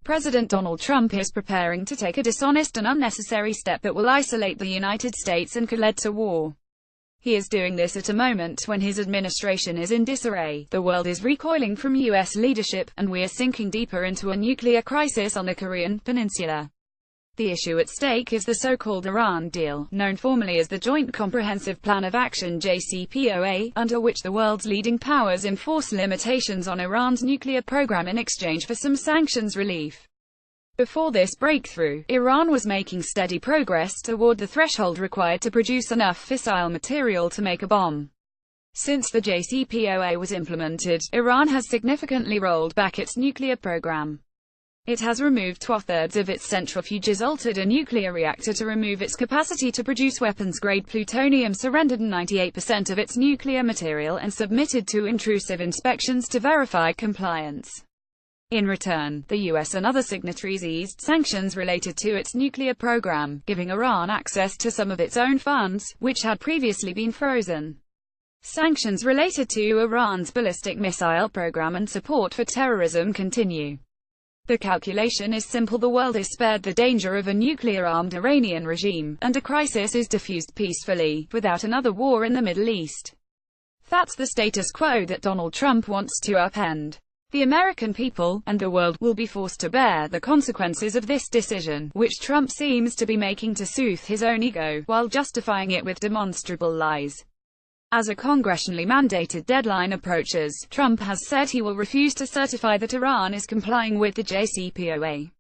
President Donald Trump is preparing to take a dishonest and unnecessary step that will isolate the United States and could lead to war. He is doing this at a moment when his administration is in disarray, the world is recoiling from U.S. leadership, and we are sinking deeper into a nuclear crisis on the Korean Peninsula. The issue at stake is the so-called Iran deal, known formally as the Joint Comprehensive Plan of Action (JCPOA), under which the world's leading powers enforce limitations on Iran's nuclear program in exchange for some sanctions relief. Before this breakthrough, Iran was making steady progress toward the threshold required to produce enough fissile material to make a bomb. Since the JCPOA was implemented, Iran has significantly rolled back its nuclear program. It has removed twothirds of its centrifuges, altered a nuclear reactor to remove its capacity to produce weapons-grade plutonium, surrendered 98% of its nuclear material, and submitted to intrusive inspections to verify compliance. In return, the US and other signatories eased sanctions related to its nuclear program, giving Iran access to some of its own funds, which had previously been frozen. Sanctions related to Iran's ballistic missile program and support for terrorism continue. The calculation is simple: the world is spared the danger of a nuclear-armed Iranian regime, and a crisis is diffused peacefully, without another war in the Middle East. That's the status quo that Donald Trump wants to upend. The American people, and the world, will be forced to bear the consequences of this decision, which Trump seems to be making to soothe his own ego, while justifying it with demonstrable lies. As a congressionally mandated deadline approaches, Trump has said he will refuse to certify that Iran is complying with the JCPOA.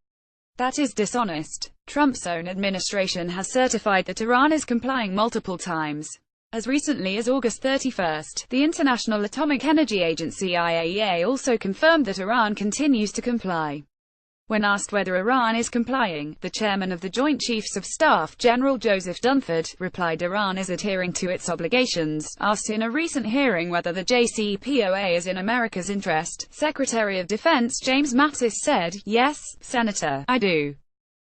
That is dishonest. Trump's own administration has certified that Iran is complying multiple times. As recently as August 31, the International Atomic Energy Agency (IAEA) also confirmed that Iran continues to comply. When asked whether Iran is complying, the chairman of the Joint Chiefs of Staff, General Joseph Dunford, replied Iran is adhering to its obligations. Asked in a recent hearing whether the JCPOA is in America's interest, Secretary of Defense James Mattis said, "Yes, Senator, I do."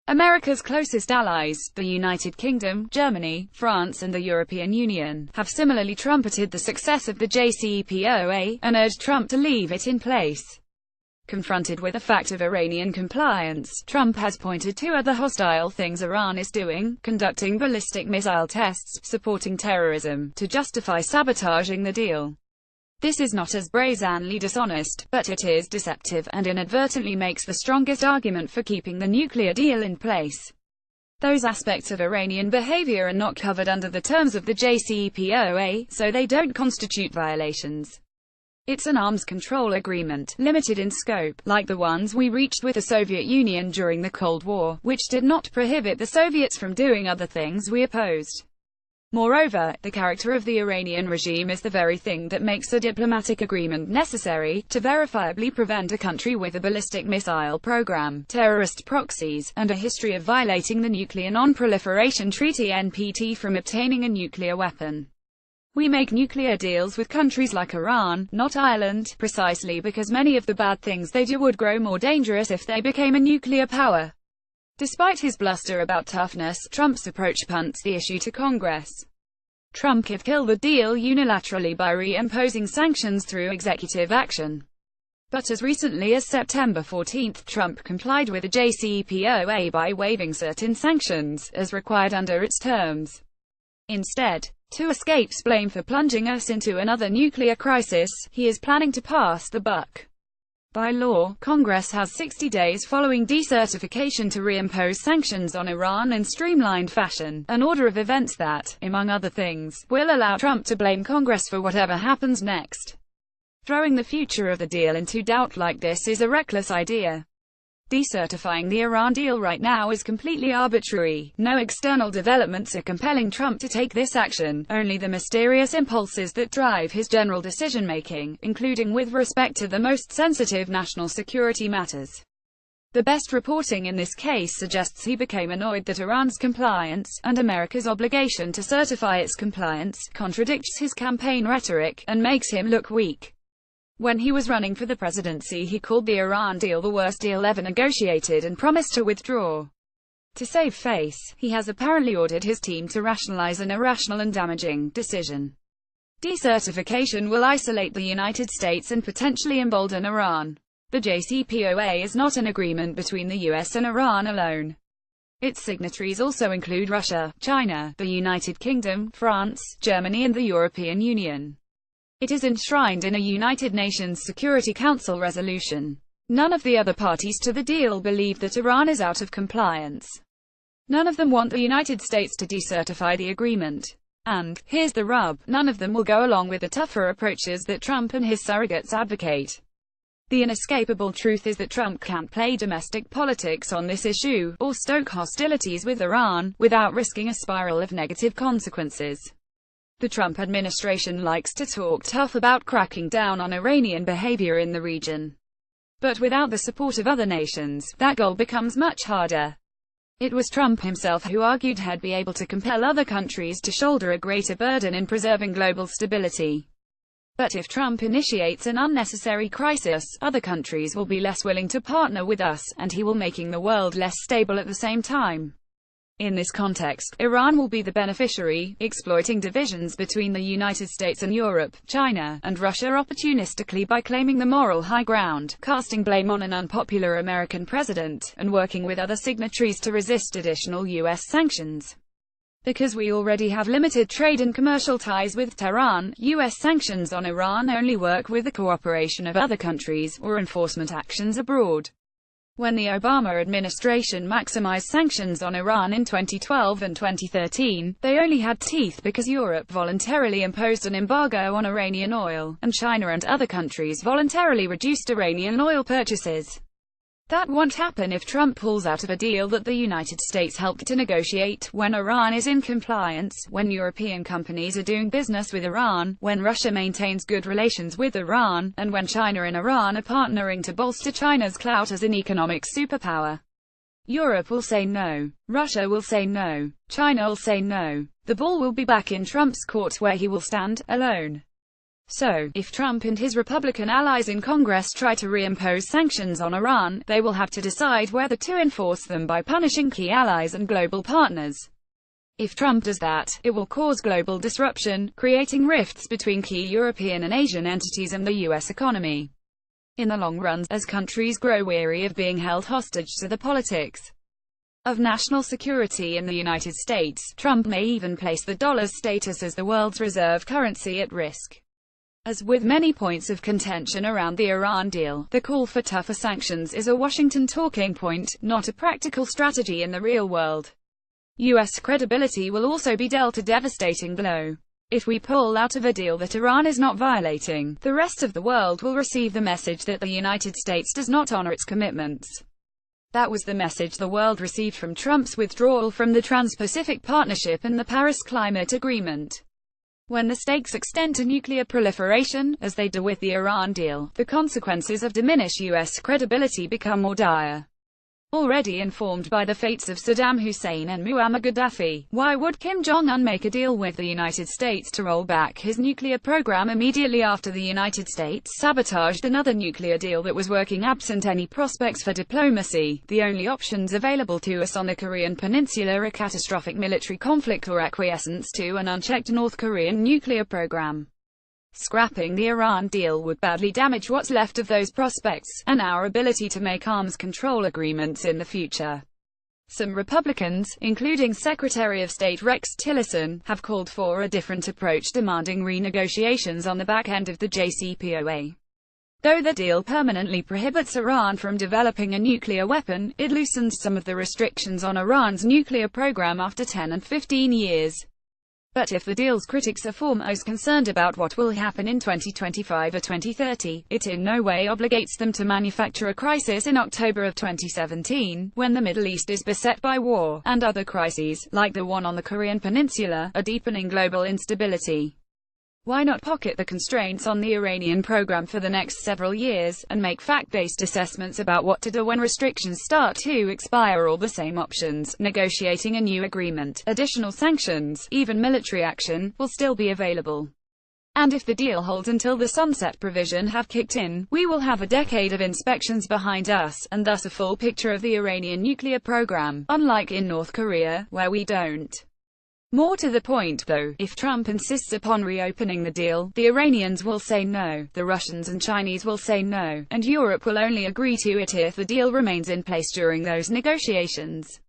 America's closest allies, the United Kingdom, Germany, France and the European Union, have similarly trumpeted the success of the JCPOA, and urged Trump to leave it in place. Confronted with the fact of Iranian compliance, Trump has pointed to other hostile things Iran is doing: conducting ballistic missile tests, supporting terrorism, to justify sabotaging the deal. This is not as brazenly dishonest, but it is deceptive, and inadvertently makes the strongest argument for keeping the nuclear deal in place. Those aspects of Iranian behavior are not covered under the terms of the JCPOA, so they don't constitute violations. It's an arms control agreement, limited in scope, like the ones we reached with the Soviet Union during the Cold War, which did not prohibit the Soviets from doing other things we opposed. Moreover, the character of the Iranian regime is the very thing that makes a diplomatic agreement necessary, to verifiably prevent a country with a ballistic missile program, terrorist proxies, and a history of violating the Nuclear Non-Proliferation Treaty (NPT) from obtaining a nuclear weapon. We make nuclear deals with countries like Iran, not Ireland, precisely because many of the bad things they do would grow more dangerous if they became a nuclear power. Despite his bluster about toughness, Trump's approach punts the issue to Congress. Trump could kill the deal unilaterally by reimposing sanctions through executive action. But as recently as September 14, Trump complied with the JCPOA by waiving certain sanctions, as required under its terms. Instead, to escape blame for plunging us into another nuclear crisis, he is planning to pass the buck. By law, Congress has 60 days following decertification to reimpose sanctions on Iran in streamlined fashion, an order of events that, among other things, will allow Trump to blame Congress for whatever happens next. Throwing the future of the deal into doubt like this is a reckless idea. Decertifying the Iran deal right now is completely arbitrary. No external developments are compelling Trump to take this action, only the mysterious impulses that drive his general decision-making, including with respect to the most sensitive national security matters. The best reporting in this case suggests he became annoyed that Iran's compliance, and America's obligation to certify its compliance, contradicts his campaign rhetoric, and makes him look weak. When he was running for the presidency, he called the Iran deal the worst deal ever negotiated and promised to withdraw. To save face, he has apparently ordered his team to rationalize an irrational and damaging decision. Decertification will isolate the United States and potentially embolden Iran. The JCPOA is not an agreement between the US and Iran alone. Its signatories also include Russia, China, the United Kingdom, France, Germany and the European Union. It is enshrined in a United Nations Security Council resolution. None of the other parties to the deal believe that Iran is out of compliance. None of them want the United States to decertify the agreement. And, here's the rub, none of them will go along with the tougher approaches that Trump and his surrogates advocate. The inescapable truth is that Trump can't play domestic politics on this issue, or stoke hostilities with Iran, without risking a spiral of negative consequences. The Trump administration likes to talk tough about cracking down on Iranian behavior in the region. But without the support of other nations, that goal becomes much harder. It was Trump himself who argued he'd be able to compel other countries to shoulder a greater burden in preserving global stability. But if Trump initiates an unnecessary crisis, other countries will be less willing to partner with us, and he will making the world less stable at the same time. In this context, Iran will be the beneficiary, exploiting divisions between the United States and Europe, China, and Russia opportunistically by claiming the moral high ground, casting blame on an unpopular American president, and working with other signatories to resist additional U.S. sanctions. Because we already have limited trade and commercial ties with Tehran, U.S. sanctions on Iran only work with the cooperation of other countries, or enforcement actions abroad. When the Obama administration maximized sanctions on Iran in 2012 and 2013, they only had teeth because Europe voluntarily imposed an embargo on Iranian oil, and China and other countries voluntarily reduced Iranian oil purchases. That won't happen if Trump pulls out of a deal that the United States helped to negotiate, when Iran is in compliance, when European companies are doing business with Iran, when Russia maintains good relations with Iran, and when China and Iran are partnering to bolster China's clout as an economic superpower. Europe will say no. Russia will say no. China will say no. The ball will be back in Trump's court where he will stand, alone. So, if Trump and his Republican allies in Congress try to reimpose sanctions on Iran, they will have to decide whether to enforce them by punishing key allies and global partners. If Trump does that, it will cause global disruption, creating rifts between key European and Asian entities and the U.S. economy. In the long run, as countries grow weary of being held hostage to the politics of national security in the United States, Trump may even place the dollar's status as the world's reserve currency at risk. As with many points of contention around the Iran deal, the call for tougher sanctions is a Washington talking point, not a practical strategy in the real world. U.S. credibility will also be dealt a devastating blow. If we pull out of a deal that Iran is not violating, the rest of the world will receive the message that the United States does not honor its commitments. That was the message the world received from Trump's withdrawal from the Trans-Pacific Partnership and the Paris Climate Agreement. When the stakes extend to nuclear proliferation, as they do with the Iran deal, the consequences of diminished U.S. credibility become more dire. Already informed by the fates of Saddam Hussein and Muammar Gaddafi, why would Kim Jong-un make a deal with the United States to roll back his nuclear program immediately after the United States sabotaged another nuclear deal that was working absent any prospects for diplomacy? The only options available to us on the Korean Peninsula are catastrophic military conflict or acquiescence to an unchecked North Korean nuclear program. Scrapping the Iran deal would badly damage what's left of those prospects, and our ability to make arms control agreements in the future. Some Republicans, including Secretary of State Rex Tillerson, have called for a different approach, demanding renegotiations on the back end of the JCPOA. Though the deal permanently prohibits Iran from developing a nuclear weapon, it loosens some of the restrictions on Iran's nuclear program after 10 and 15 years. But if the deal's critics are foremost concerned about what will happen in 2025 or 2030, it in no way obligates them to manufacture a crisis in October of 2017, when the Middle East is beset by war, and other crises, like the one on the Korean Peninsula, are deepening global instability. Why not pocket the constraints on the Iranian program for the next several years, and make fact-based assessments about what to do when restrictions start to expire? All the same options, negotiating a new agreement, additional sanctions, even military action, will still be available. And if the deal holds until the sunset provision have kicked in, we will have a decade of inspections behind us, and thus a full picture of the Iranian nuclear program, unlike in North Korea, where we don't. More to the point, though, if Trump insists upon reopening the deal, the Iranians will say no, the Russians and Chinese will say no, and Europe will only agree to it if the deal remains in place during those negotiations.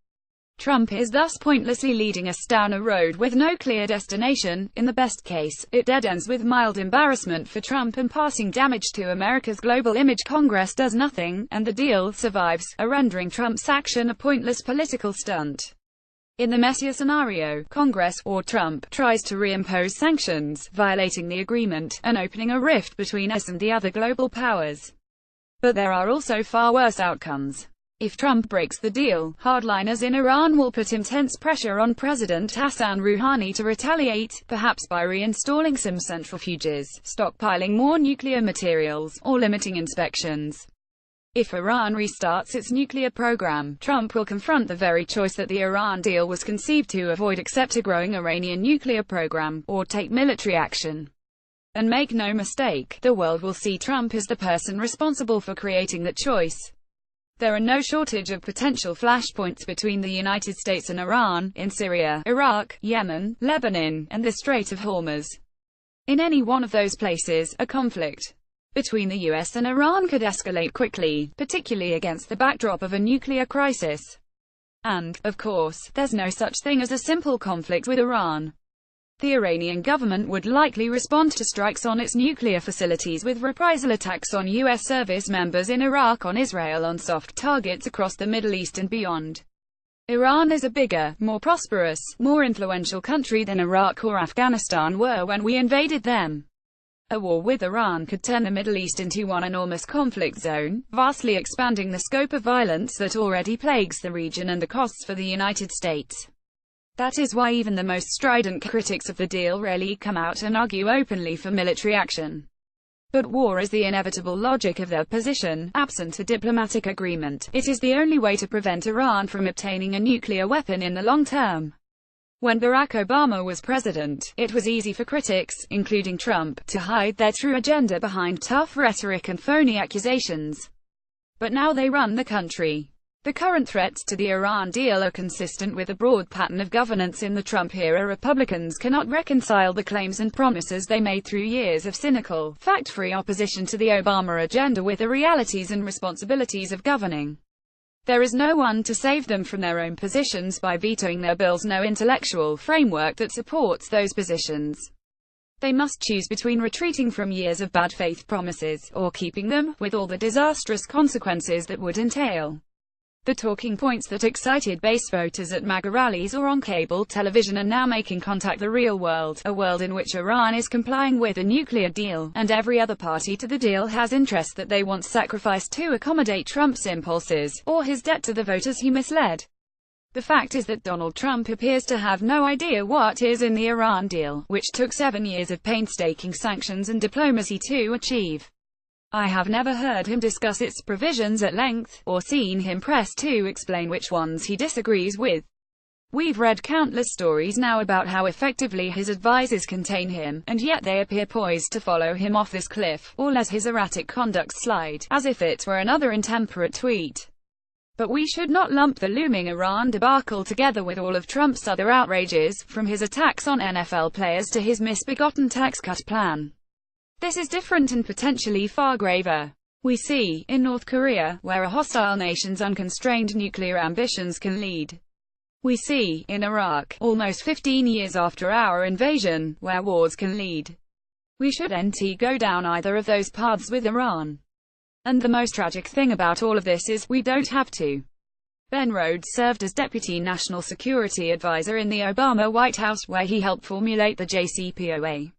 Trump is thus pointlessly leading us down a road with no clear destination. In the best case, it dead ends with mild embarrassment for Trump and passing damage to America's global image. Congress does nothing, and the deal survives, rendering Trump's action a pointless political stunt. In the messier scenario, Congress, or Trump, tries to reimpose sanctions, violating the agreement, and opening a rift between us and the other global powers. But there are also far worse outcomes. If Trump breaks the deal, hardliners in Iran will put intense pressure on President Hassan Rouhani to retaliate, perhaps by reinstalling some centrifuges, stockpiling more nuclear materials, or limiting inspections. If Iran restarts its nuclear program, Trump will confront the very choice that the Iran deal was conceived to avoid: accept a growing Iranian nuclear program, or take military action. And make no mistake, the world will see Trump as the person responsible for creating that choice. There are no shortage of potential flashpoints between the United States and Iran, in Syria, Iraq, Yemen, Lebanon, and the Strait of Hormuz. In any one of those places, a conflict between the US and Iran could escalate quickly, particularly against the backdrop of a nuclear crisis. And, of course, there's no such thing as a simple conflict with Iran. The Iranian government would likely respond to strikes on its nuclear facilities with reprisal attacks on US service members in Iraq, on Israel, on soft targets across the Middle East and beyond. Iran is a bigger, more prosperous, more influential country than Iraq or Afghanistan were when we invaded them. A war with Iran could turn the Middle East into one enormous conflict zone, vastly expanding the scope of violence that already plagues the region and the costs for the United States. That is why even the most strident critics of the deal rarely come out and argue openly for military action. But war is the inevitable logic of their position. Absent a diplomatic agreement, it is the only way to prevent Iran from obtaining a nuclear weapon in the long term. When Barack Obama was president, it was easy for critics, including Trump, to hide their true agenda behind tough rhetoric and phony accusations. But now they run the country. The current threats to the Iran deal are consistent with a broad pattern of governance in the Trump era. Republicans cannot reconcile the claims and promises they made through years of cynical, fact-free opposition to the Obama agenda with the realities and responsibilities of governing. There is no one to save them from their own positions by vetoing their bills, no intellectual framework that supports those positions. They must choose between retreating from years of bad faith promises, or keeping them, with all the disastrous consequences that would entail. The talking points that excited base voters at MAGA rallies or on cable television are now making contact the real world, a world in which Iran is complying with a nuclear deal, and every other party to the deal has interests that they want sacrificed to accommodate Trump's impulses, or his debt to the voters he misled. The fact is that Donald Trump appears to have no idea what is in the Iran deal, which took 7 years of painstaking sanctions and diplomacy to achieve. I have never heard him discuss its provisions at length, or seen him press to explain which ones he disagrees with. We've read countless stories now about how effectively his advisers contain him, and yet they appear poised to follow him off this cliff, or let his erratic conduct slide, as if it were another intemperate tweet. But we should not lump the looming Iran debacle together with all of Trump's other outrages, from his attacks on NFL players to his misbegotten tax cut plan. This is different and potentially far graver. We see, in North Korea, where a hostile nation's unconstrained nuclear ambitions can lead. We see, in Iraq, almost 15 years after our invasion, where wars can lead. We shouldn't go down either of those paths with Iran. And the most tragic thing about all of this is, we don't have to. Ben Rhodes served as Deputy National Security Advisor in the Obama White House, where he helped formulate the JCPOA.